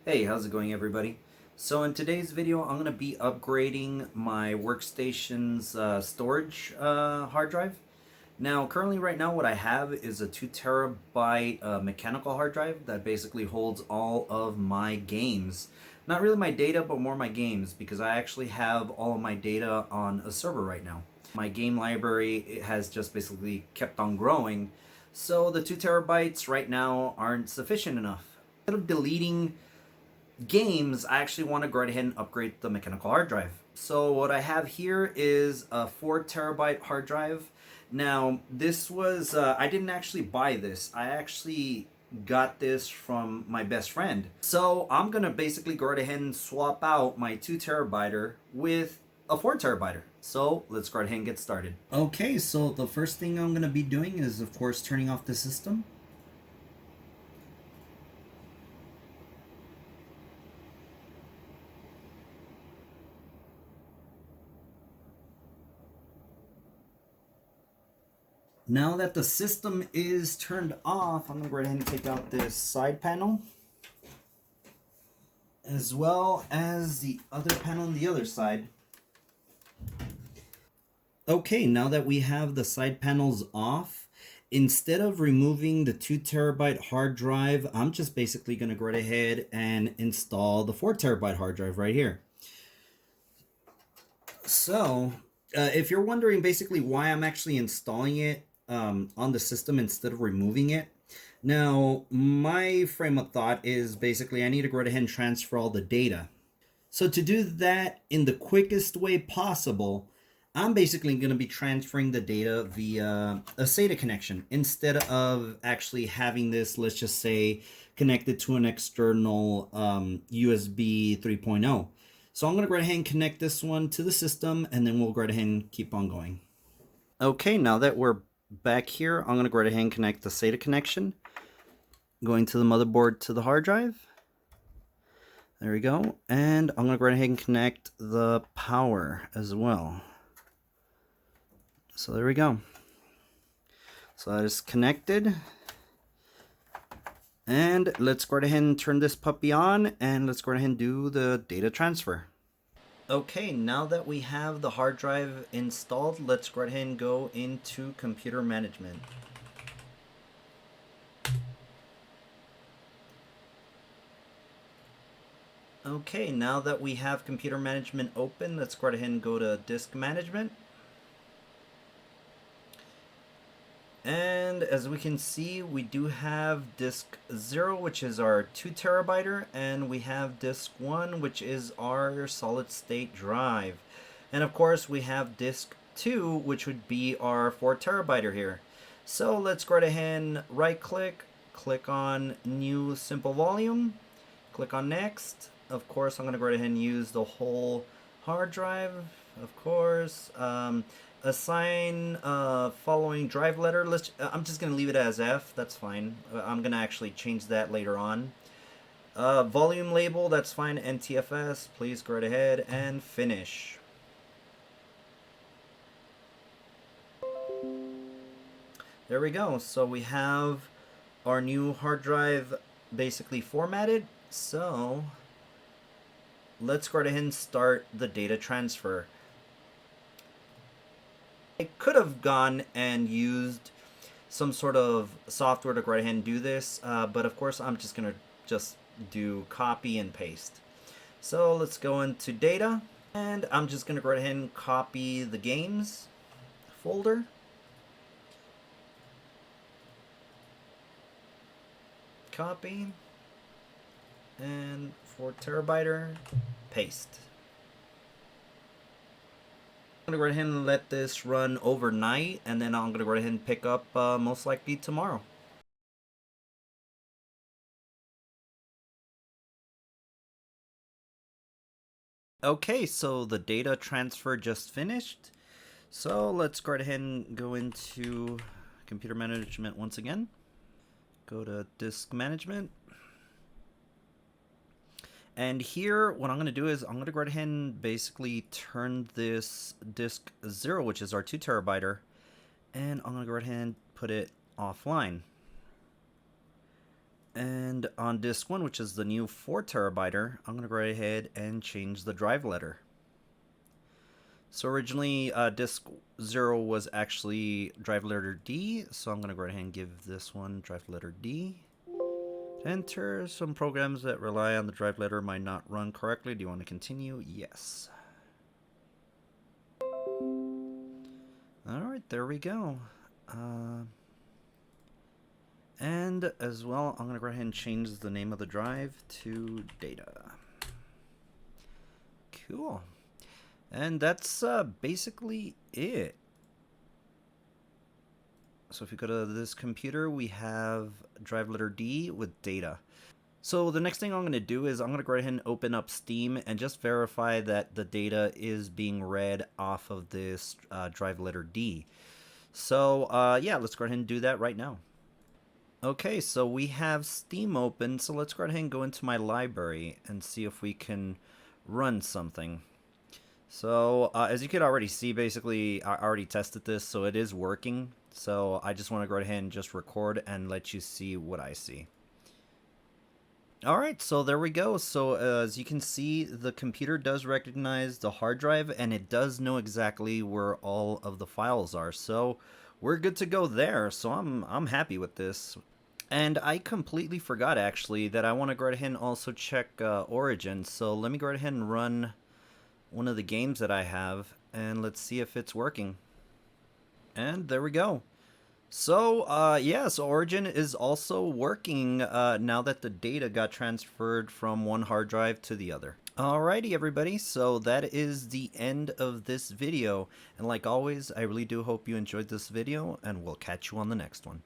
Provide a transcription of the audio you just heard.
Hey, how's it going everybody? So in today's video, I'm going to be upgrading my workstation's storage hard drive. Now, currently right now what I have is a 2 terabyte mechanical hard drive that basically holds all of my games. Not really my data, but more my games, because I actually have all of my data on a server right now. My game library, it has just basically kept on growing, so the 2 terabytes right now aren't sufficient enough. Instead of deleting games, I actually want to go ahead and upgrade the mechanical hard drive. So what I have here is a 4 terabyte hard drive. Now, this was, I didn't actually buy this. I actually got this from my best friend. So I'm going to basically go right ahead and swap out my 2 terabyte with a 4 terabyte. So let's go ahead and get started. Okay, so the first thing I'm going to be doing is, of course, turning off the system. Now that the system is turned off, I'm going to go ahead and take out this side panel, as well as the other panel on the other side. Okay, now that we have the side panels off, instead of removing the 2 terabyte hard drive, I'm just basically going to go right ahead and install the 4 terabyte hard drive right here. So, if you're wondering basically why I'm actually installing it on the system instead of removing it, now my frame of thought is basically I need to go ahead and transfer all the data. So to do that in the quickest way possible, I'm basically going to be transferring the data via a SATA connection instead of actually having this, let's just say, connected to an external USB 3.0. So I'm going to go ahead and connect this one to the system, and then we'll go ahead and keep on going. Okay, now that we're back here, I'm going to go ahead and connect the SATA connection. Going to the motherboard to the hard drive. There we go. And I'm going to go ahead and connect the power as well. So there we go. So that is connected. And let's go ahead and turn this puppy on, and let's go ahead and do the data transfer. Okay, now that we have the hard drive installed, let's go ahead and go into computer management. Okay, now that we have computer management open, let's go ahead and go to disk management. And as we can see, we do have disk 0, which is our 2 terabyte, and we have disk 1, which is our solid state drive. And of course, we have disk 2, which would be our 4 terabyte here. So let's go ahead and right click, click on new simple volume, click on next. Of course, I'm going to go ahead and use the whole hard drive, of course. Assign following drive letter. I'm just gonna leave it as F. That's fine. I'm gonna actually change that later on. Volume label. That's fine. NTFS. Please go right ahead and finish. There we go. So we have our new hard drive basically formatted. So let's go ahead and start the data transfer. I could have gone and used some sort of software to go ahead and do this, but of course I'm just gonna do copy and paste. So let's go into data, and I'm just gonna go ahead and copy the games folder. Copy, and 4 terabyte, paste. I'm gonna go ahead and let this run overnight, and then I'm gonna go ahead and pick up most likely tomorrow. Okay, so the data transfer just finished. So let's go ahead and go into computer management once again. Go to disk management. And here, what I'm going to do is I'm going to go ahead and basically turn this disk 0, which is our 2 terabyte, and I'm going to go ahead and put it offline. And on disk 1, which is the new 4 terabyte, I'm going to go right ahead and change the drive letter. So originally disk 0 was actually drive letter D, so I'm going to go ahead and give this one drive letter D. Enter. Some programs that rely on the drive letter might not run correctly. Do you want to continue? Yes. Alright, there we go. And as well, I'm going to go ahead and change the name of the drive to data. Cool. And that's basically it. So if you go to this computer, we have drive letter D with data. So the next thing I'm going to do is I'm going to go ahead and open up Steam and just verify that the data is being read off of this drive letter D. So yeah, let's go ahead and do that right now. Okay, so we have Steam open, so let's go ahead and go into my library and see if we can run something. So as you could already see, basically I already tested this, so it is working. So I just want to go ahead and just record and let you see what I see. Alright, so there we go. So as you can see, the computer does recognize the hard drive and it does know exactly where all of the files are. So we're good to go there. So I'm happy with this. And I completely forgot actually that I want to go ahead and also check Origin. So let me go ahead and run one of the games that I have and let's see if it's working. And there we go. So, yeah, so Origin is also working now that the data got transferred from one hard drive to the other. Alrighty, everybody, so that is the end of this video. And like always, I really do hope you enjoyed this video, and we'll catch you on the next one.